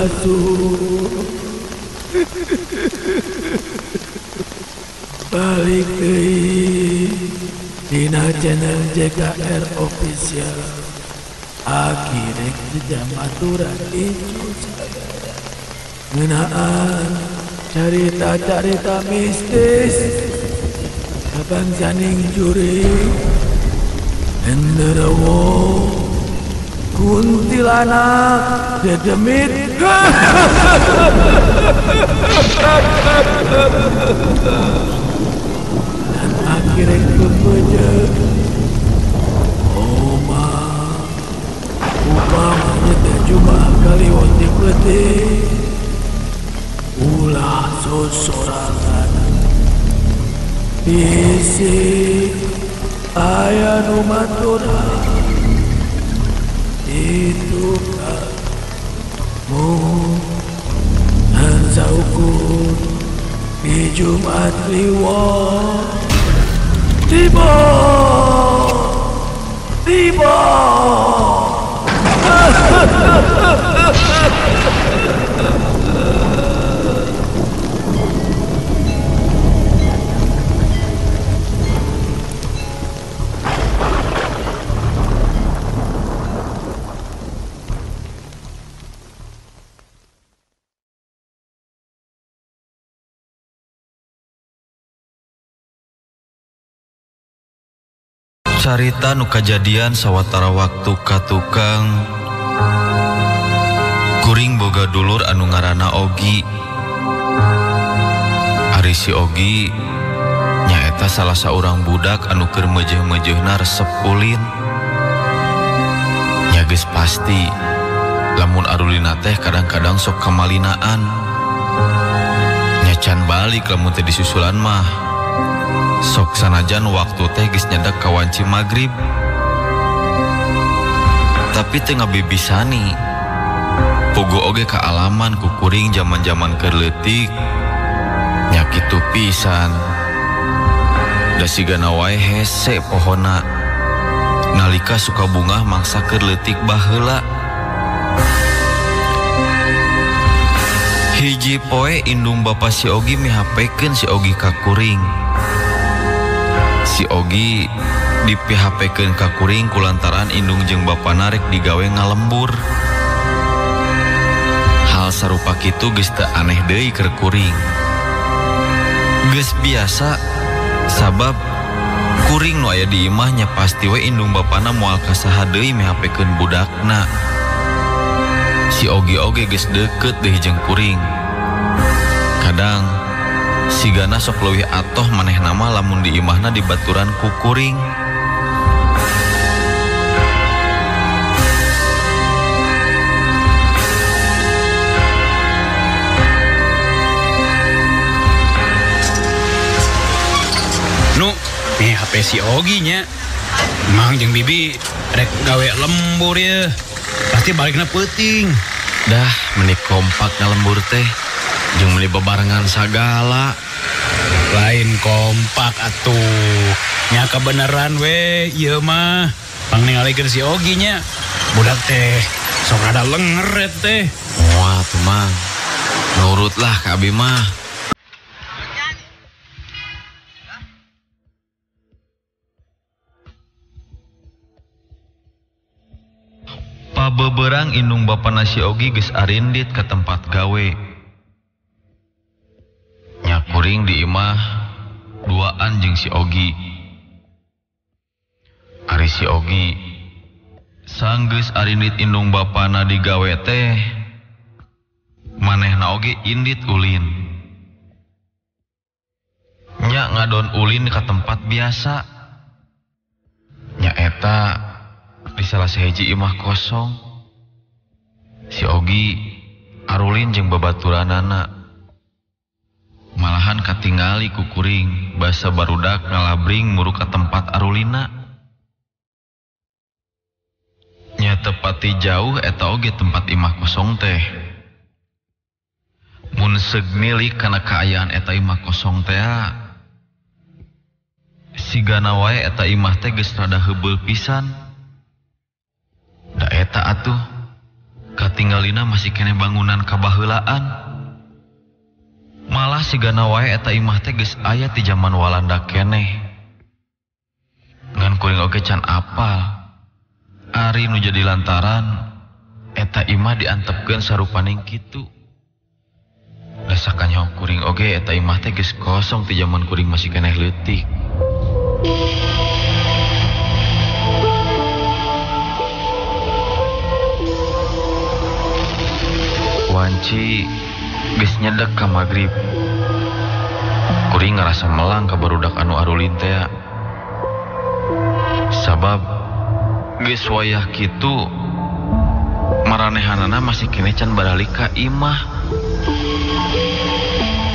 masuk. Balik deui dina channel JKR Official. Akhirnya jamaaturan itu saya ngenaan cerita-cerita mistis Abang Janing Juri Genderuwo kuntilanak dedemit dan akhirnya kepenyet upamanya teh cuma kliwon di peti ulah sosorangan isi aya nu maturan itu kamu dan saukur di Jumat Kliwon tiba Carita nu kajadian sawatara waktu ka tukang kuring boga dulur anu ngaranna Ogi. Ari si Ogi nyaeta salah saurang budak anu keur mejeh-mejehna resep ulin. Nya geus pasti lamun arulina teh kadang-kadang sok kamalinaan. Nya can balik lamun teh disusulan mah. Sok sanajan waktu teh geus nyedak kawanci magrib. Tapi teu ngabibisani. Pugu oge kaalaman ku kuring zaman-zaman keur leutik. Nya kitu pisan. Da sigana wae hese pohona. Nalika suka bungah mangsa keur leutik baheula. Hiji poe indung bapa si Ogi mihapekeun si Ogi ka kuring. Si Ogi di PHP-keun ka kuring kulantaran indung jeung bapana rek digawe ngalembur. Hal sarupa kitu geus teu aneh deui keur kuring. Geus biasa sabab kuring nu aya di imah nya pasti we indung bapana moal kasaha deui mihapekeun budakna. Si Ogi oge geus deukeut deui jeung kuring. Kadang sigana sok leuwih atoh maneh nama lamun di imahna dibaturan ku kuring. Nu, nih HP si Ogi nya. Mang jeung bibi rek gawe lembur ya. Pasti balikna peuting. Dah meni kompak ngalembur teh. Jeung meuli bebarengan sagala. Lain kompak atuh. Nya kebenaran we ieu mah. Pang ningalikeun si Ogi nya. Budak teh sok rada lenger teh. Moal tuh mang. Nurutlah ka abi mah. Pabeberang indung bapana si Ogi geus arindit ke tempat gawe. Nya kuring di imah duaan jeung si Ogi. Ari si Ogi sanggeus arindit indung bapana digawe teh manehna oge indit ulin. Nya ngadon ulin ka tempat biasa. Nya eta di salah sahiji imah kosong. Si Ogi arulin jeung babaturanana. Malahan katingali ku kuring basa barudak ngalabring muru ka tempat arulina. Nya tepati jauh eta oge tempat imah kosong teh. Mun seug nilik kana kaayaan eta imah kosong teh sigana wae eta imah teh geus rada heubeul pisan. Da eta atuh katinggalina masih kene bangunan kabaheulaan. Malah sigana wae eta imah teh geus aya ti zaman Walanda keneh. Ngan kuring oge can apal. Ari nu jadi lantaran eta imah diantepkeun sarupaning kitu. Dasakanya kuring oge eta imah teh geus kosong ti zaman kuring masih keneh leutik. Wanci geus nyedek ka magrib. Kuring ngarasa melang ka barudak anu arulin teh. Sabab geus wayah kitu maranehanana masih kene can balik ka imah.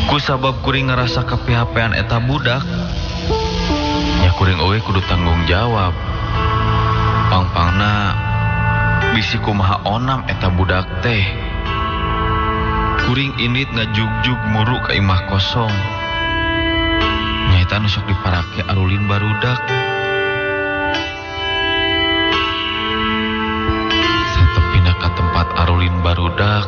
Ku sabab kuring ngerasa kepihapean eta budak, nya kuring oge kudu tanggung jawab. Pangpangna bisi kumaha onam eta budak teh. Kuring indit ngajugjug muru ka imah kosong. Nyaeta nu sok diparake arulin barudak. Satepina ka tempat arulin barudak,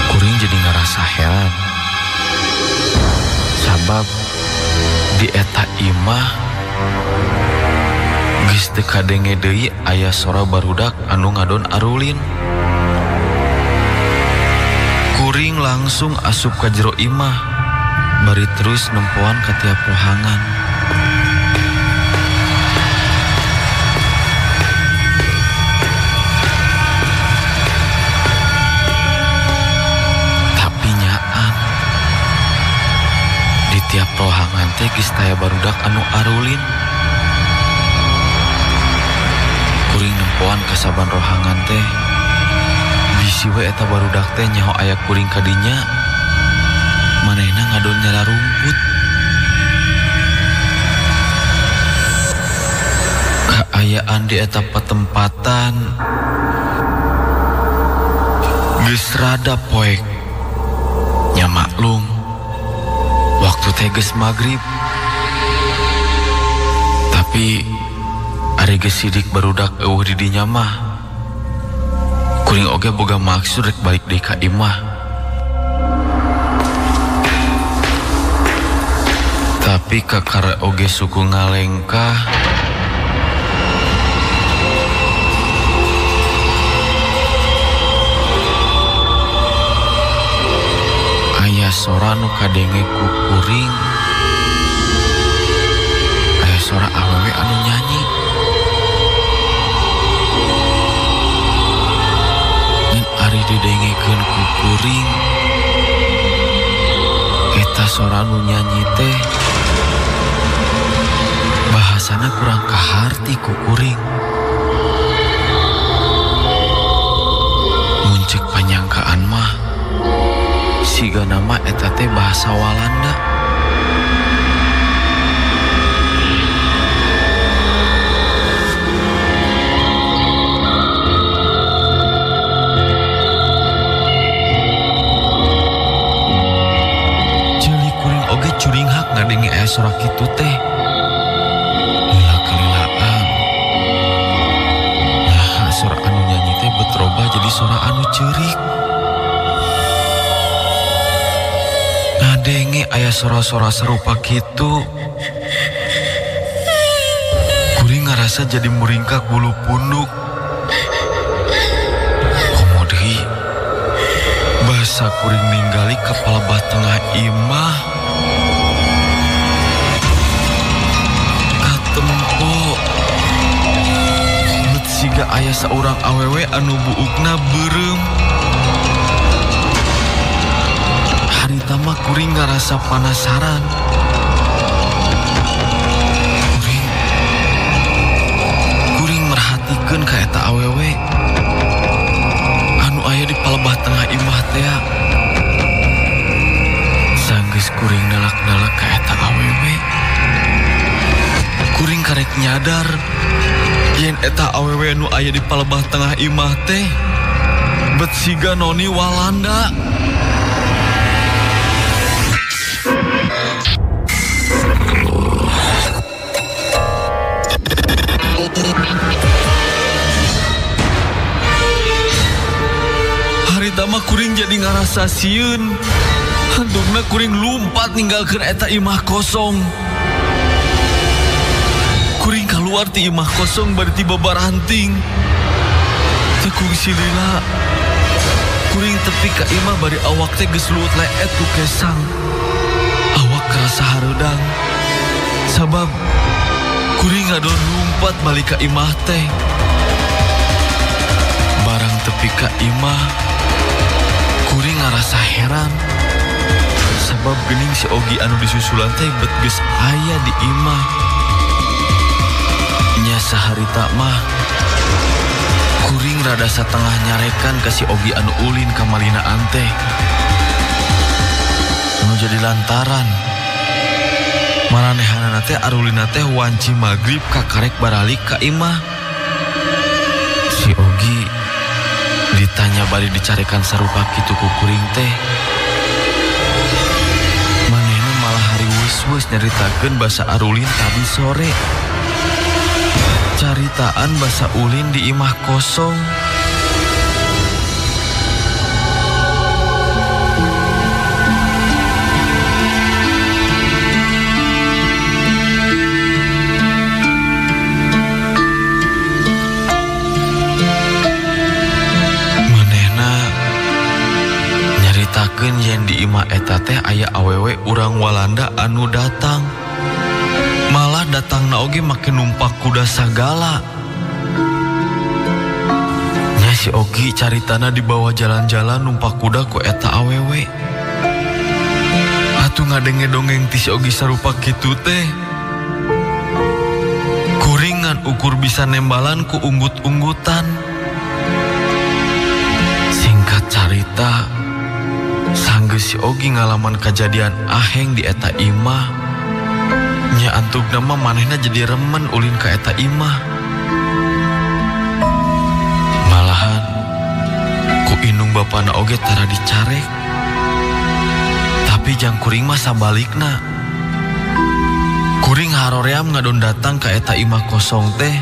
kuring jadi ngerasa heran. Sabab di eta imah geus teu kadenge deui aya sora barudak anu ngadon arulin. Kuring langsung asup ka jero imah, bari terus nempoan ka tiap rohangan. Tapi nyaan di tiap rohangan teh geus taya barudak anu arulin. Kuring nempoan ka saban rohangan teh. Bisi we eta barudak teh nyaho aya kuring kadinya, manehna ngadon nyala rumput. Kaayaan di eta patempatan geus rada poek. Nya maklum, waktu teh geus magrib. Tapi ari geus sidik barudak eueuh di dinya mah, kuring oge boga maksud rek balik deui ka imah. Tapi kakara oge suku ngalengkah. Aya sora nu kadenge ku kuring. Aya sora awewe anu nyanyi. Ari didengekeun ku kuring, eta sora nu nyanyi teh bahasana kurang kaharti ku kuring. Muncik panyangkaan mah siga nama eta teh bahasa Walanda. Curing hak ngadenge aya sora kitu teh. Lila kalilaan. Nah, sora anu nyanyi teh betroba jadi sora anu ceurik. Ngadenge aya sora-sora serupa kitu. Kuring ngarasa jadi muringkak bulu punduk. Komo deui. Basa kuring ninggali kepala tengah imah. Siga aya saurang awewe anu buukna beureum. Harita mah kuring ngarasa panasaran. Kuring merhatikeun ka eta awewe anu aya di palebah tengah imah teh. Sanggeus kuring nalak-nalak ka eta awewe, kuring karek nyadar yen eta awewe nu aya di palebah tengah imah teh bet siga noni Walanda. mah kuring jadi ngarasa sieun. Handukna kuring lumpat ninggalkeun eta imah kosong. Kuring keluar ti imah kosong bari tiba baranting. Tekung silila. Kuring tepi ka imah bari awak teh geus luut leet ku kesang. Awak kerasa hareudang. Sabab kuring ngadon lumpat balik ka imah teh. Barang tepi ka imah, kuring ngarasa heran. Sabab geuning si Ogi anu disusulan teh bet geus aya di imah. Nya saharita mah kuring rada satengah nyarekan ka si Ogi anu ulin ka malinaan teh. Anu jadi lantaran maranehanana teh arulina teh wanci magrib kakarek baralik ka imah. Si Ogi ditanya bari dicarekan sarupa kitu ku kuring teh. Manehna malah hari wus-wus nyaritakeun basa arulin tadi sore. Caritaan basa ulin di imah kosong. Yen di imah eta teh aya awewe urang Walanda anu datang. Malah datangna oge make numpak kuda sagala. Nya si Ogi caritana dibawa jalan-jalan numpak kuda ku eta awewe. Atuh ngadenge dongeng ti si Ogi sarupa kitu teh. Kuringan ukur bisa nembalan ku unggut-unggutan. Singkat cerita, sanggeus si Ogi ngalaman kejadian aheng di eta imah. Nya antugna mah manehna jadi remen ulin ka eta imah. Malahan ku indung bapana oge tara dicarek. Tapi jang kuring mah sabalikna. Kuring haroream ngadon datang ka eta imah kosong teh.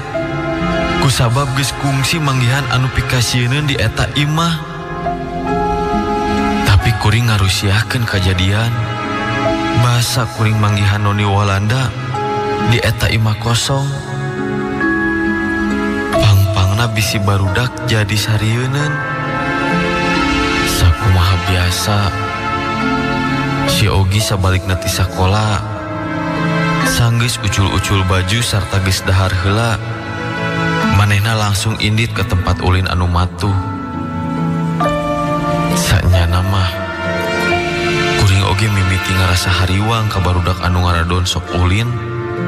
Kusabab geus kungsi manggihan anu pikasieun di eta imah. Tapi kuring ngarusiahkeun kajadian basa kuring manggihan noni Walanda di eta imah kosong. Pangpangna bisi barudak jadi sarieunun. Sakumaha biasa si Ogi sabalikna ti sakola sanggeus ucul-ucul baju sarta geus dahar heula, manehna langsung indit ke tempat ulin anu matuh. Sanyana mah kuring oge mimiti ngarasa hariwang ka barudak anu ngaradon sok ulin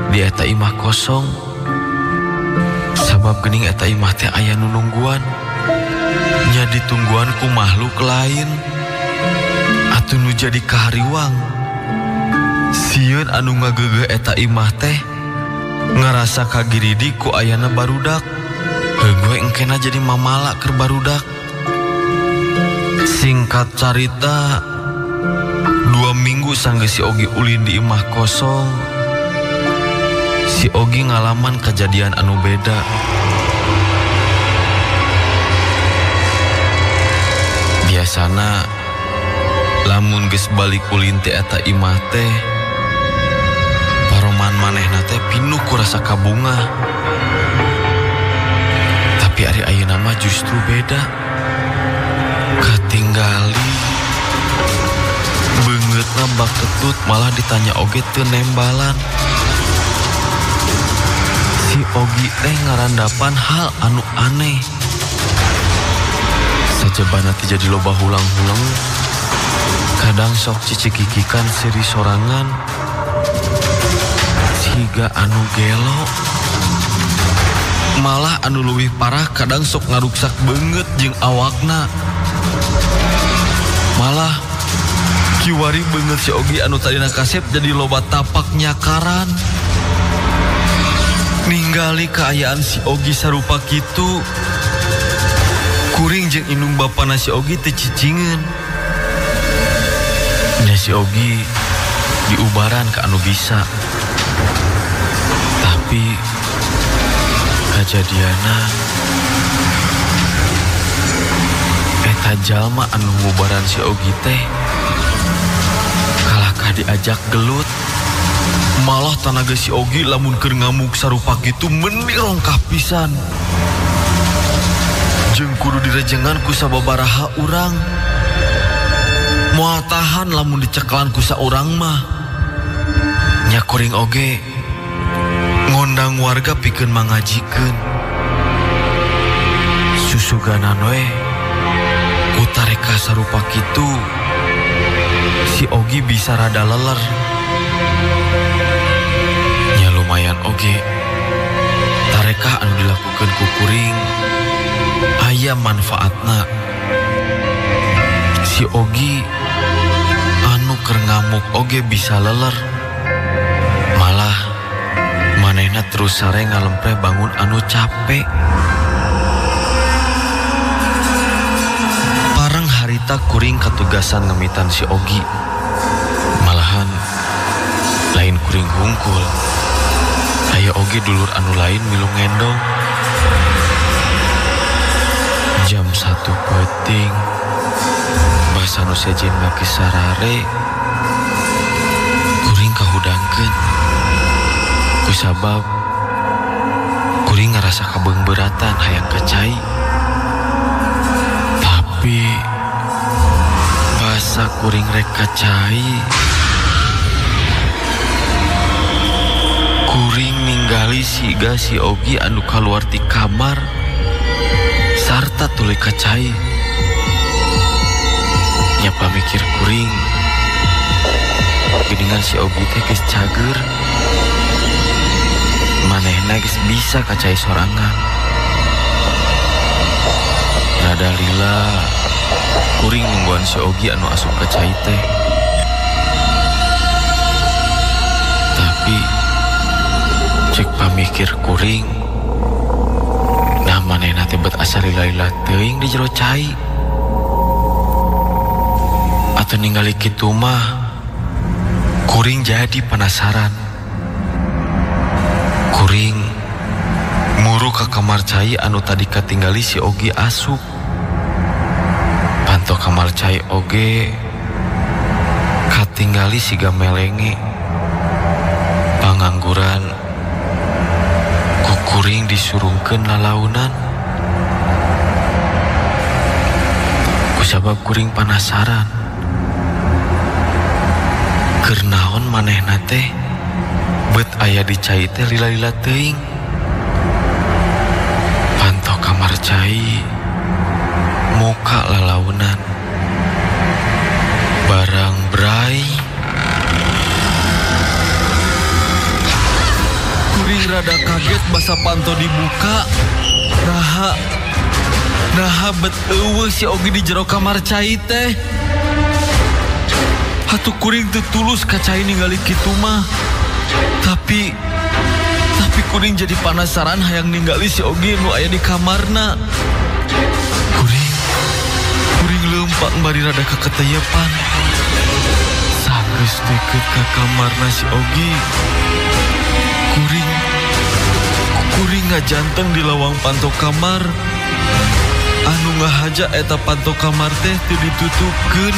di eta imah kosong. Sabab geuning eta imah teh aya nu nungguan. Nya ditungguan ku makhluk lain. Atuh nu jadi kahariwang sieun anu ngageugeuk eta imah teh ngarasa kagiridi ku ayana barudak. Hegue engkena jadi mamala keur barudak. Singkat carita, 2 minggu sanggeus si Ogi ulin di imah kosong. Si Ogi ngalaman kejadian anu beda. Biasana lamun geus balik ulin ti eta imah teh, paroman manehna teh pinuh ku rasa kabunga. Tapi ari ayeuna mah justru beda. Katinggali beungeutna bak ketut malah ditanya oge teu nembalan. Si Ogi teh ngarandapan hal anu aneh. Sajebana teh jadi loba hulang-hulang. Kadang sok cicikikikan seri sorangan. Siga anu gelo. Malah anu leuwih parah kadang sok ngaruksak beungeut jeung awakna. Malah kiwari beungeut si Ogi anu tadina kasep jadi loba tapak nyakaran. Ningali kaayaan si Ogi sarupa kitu, kuring jeung indung bapana si Ogi teu cicingeun. Nya si Ogi diubaran ka anu bisa. Tapi kajadiana Eta jalma anu ngubaran si Ogi teh kalahkah diajak gelut. Malah tanaga si Ogi lamun keur ngamuk sarupa kitu meni rongkah pisan. Jeung kudu direjengan ku sababaraha urang. Moal tahan lamun diceklan ku saurang mah. Nya kuring oge ngondang warga pikeun mangajikeun. Susuganan we utareka sarupa kitu si Ogi bisa rada leler. Nya lumayan oge tarekah anu dilakukeun ku kuring aya manfaatna. Si Ogi anu keur ngamuk oge bisa leler. Malah manehna terus sare ngalempreh bangun anu capek. Parang harita kuring katugasan ngemitan si Ogi. Malahan lain kuring hungkul, aya oge dulur anu lain milu ngendong. Jam 1 peuting basa nu sejen ngaki sarare kuring kahudangkeun. Kusabab kuring ngerasa kabeungbeuratan hayang kacai. Tapi basa kuring rek kacai, kuring ninggali siga si Ogi anu kaluar ti kamar sarta tuluy kacai. Nya pamikir kuring geuningan si Ogi teh geus cager, manehna geus bisa kacai sorangan. Rada lila kuring nungguan si Ogi anu asup kacai teh. Tapi cek pamikir kuring, nah manehna teh bet asa lila-lila teuing di jero cai. Atau ningali kitu mah kuring jadi penasaran. Kuring muru ka kamar cai anu tadi katinggali si Ogi asup. Panto kamar cai oge katinggali siga melenge. Pangangguran ku kuring disurungkeun lalaunan. Kusabab kuring penasaran, keur naon manehna teh bet aya di cai teh lila-lila teuing. Panto kamar cai muka lalaunan barang bray. Kuring rada kaget basa panto dibuka. Naha bet eueuh si Ogi di jero kamar cai teh. Hatu kuring teu tulus kacai ningali kitu mah. Tapi kuring jadi penasaran hayang ningali si Ogi nu aya di kamarna. Kuring leumpang bari rada kaketeyepan. Sageus deket ka kamarna si Ogi. Kuring ngajanteng di lawang panto kamar. Anu ngahaja eta panto kamar teh teu ditutupkeun.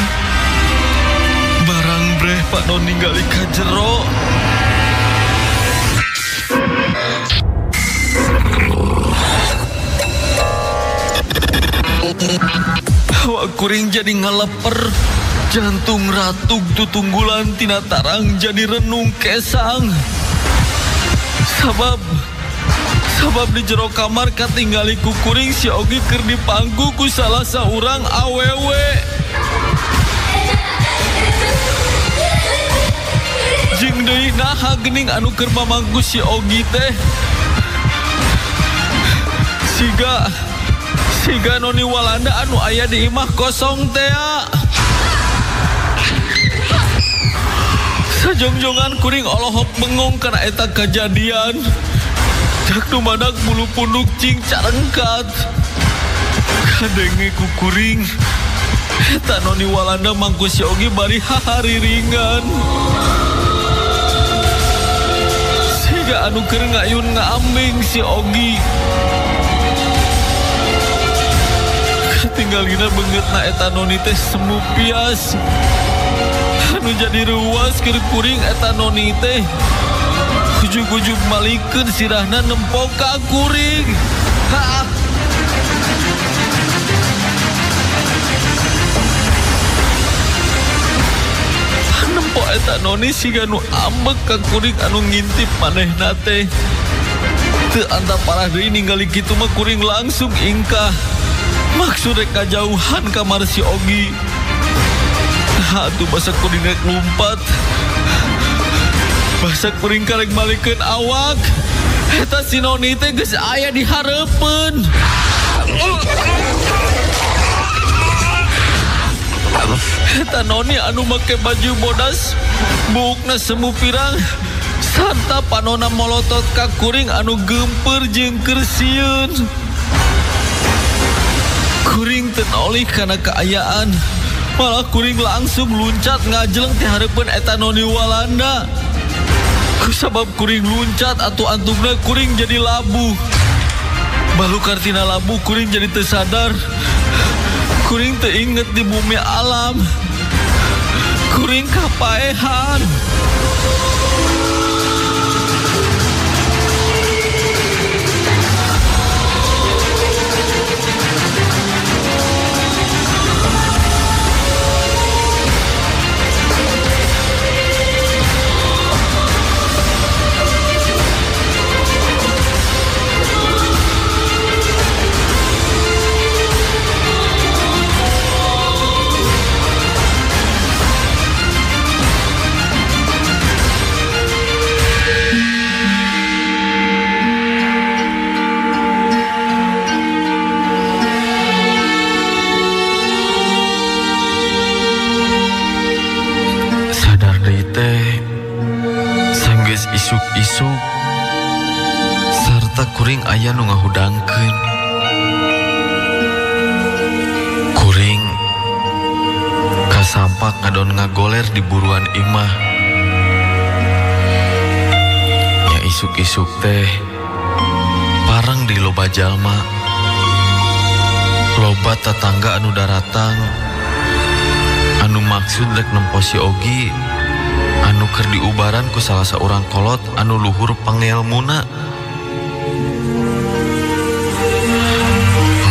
Barang breh pano ningali ka jero. Hawa kuring jadi ngaleper. Jantung ratug tutunggulan tina tarang jadi renung kesang. Sabab di jero kamar katinggali ku kuring si Ogi keur dipangku ku salah saurang awewe. Jeung deui naha geuning anu keur mamangku si Ogi teh. Siga noni Walanda anu aya di imah kosong teh. Sajongjongan kuring olohok bengong kana eta kajadian. Jak dumadak bulu punduk cing carengkat. Kadenge ku kuring eta noni Walanda mangku si Ogi bari hahariringan. Siga anu keur ngayun ngaambing si Ogi. tinggalina beungeutna eta noni teh semu pias. Anu jadi ruas keur kuring eta noni teh. Ujug-ujug malikeun sirahna nempok ka kuring. Ha. Nempok eta noni siga nu ambek ka kuring anu ngintip manehna teh. Teu anta parah deui ningali kitu mah kuring langsung ingkah. Maksud rek kajauhan kamar si Ogi. Atuh basa kuring rek lumpat. Basa kuring karek malikeun awak. Eta si noni teh geus aya di hareupeun. Eta noni anu make baju bodas, buukna semu pirang, sarta panona molotot ka kuring anu gempeur jeung keur sieun. Kuring teu nolih kana kaayaan, malah kuring langsung luncat ngajeleng ti hareupeun eta noni Walanda. Kusabab kuring luncat atuh antungna kuring jadi labuh. Balukar tina labuh kuring jadi teu sadar. Kuring teu inget di bumi alam. Kuring kapaehan. Sanggeus isuk-isuk sarta kuring aya nu ngahudangkeun. Kuring kasampak ngadon ngagoler di buruan imah. Nya isuk-isuk teh parang di loba jalma. Loba tetangga anu daratang anu maksud rek nempo si Ogi anu keur diubaran ku salah seorang kolot anu luhur pangelmuna.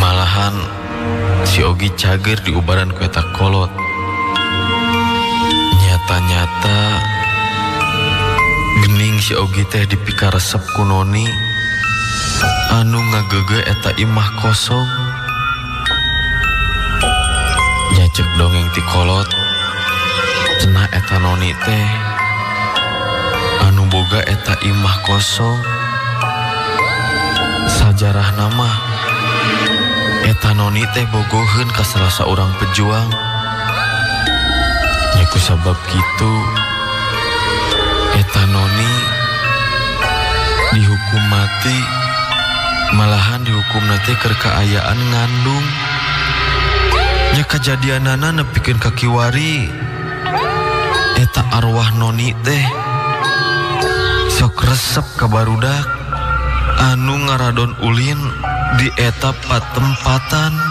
Malahan si Ogi cager diubaran ku eta kolot. Nyata-nyata gening si Ogi teh dipikaresep ku noni anu ngagege eta imah kosong. Nyacek dongeng ti kolot cenah eta noni teh anu boga eta imah kosong. Sajarah nama eta noni teh bogoheun ka salah seorang pejuang. Nya kusabab kitu eta noni dihukum mati, malahan dihukum teh keur kaayaan ngandung. Nya kajadianana nepikeun ka kiwari eta arwah noni teh sok resep ka barudak anu ngaradon ulin di eta patempatan.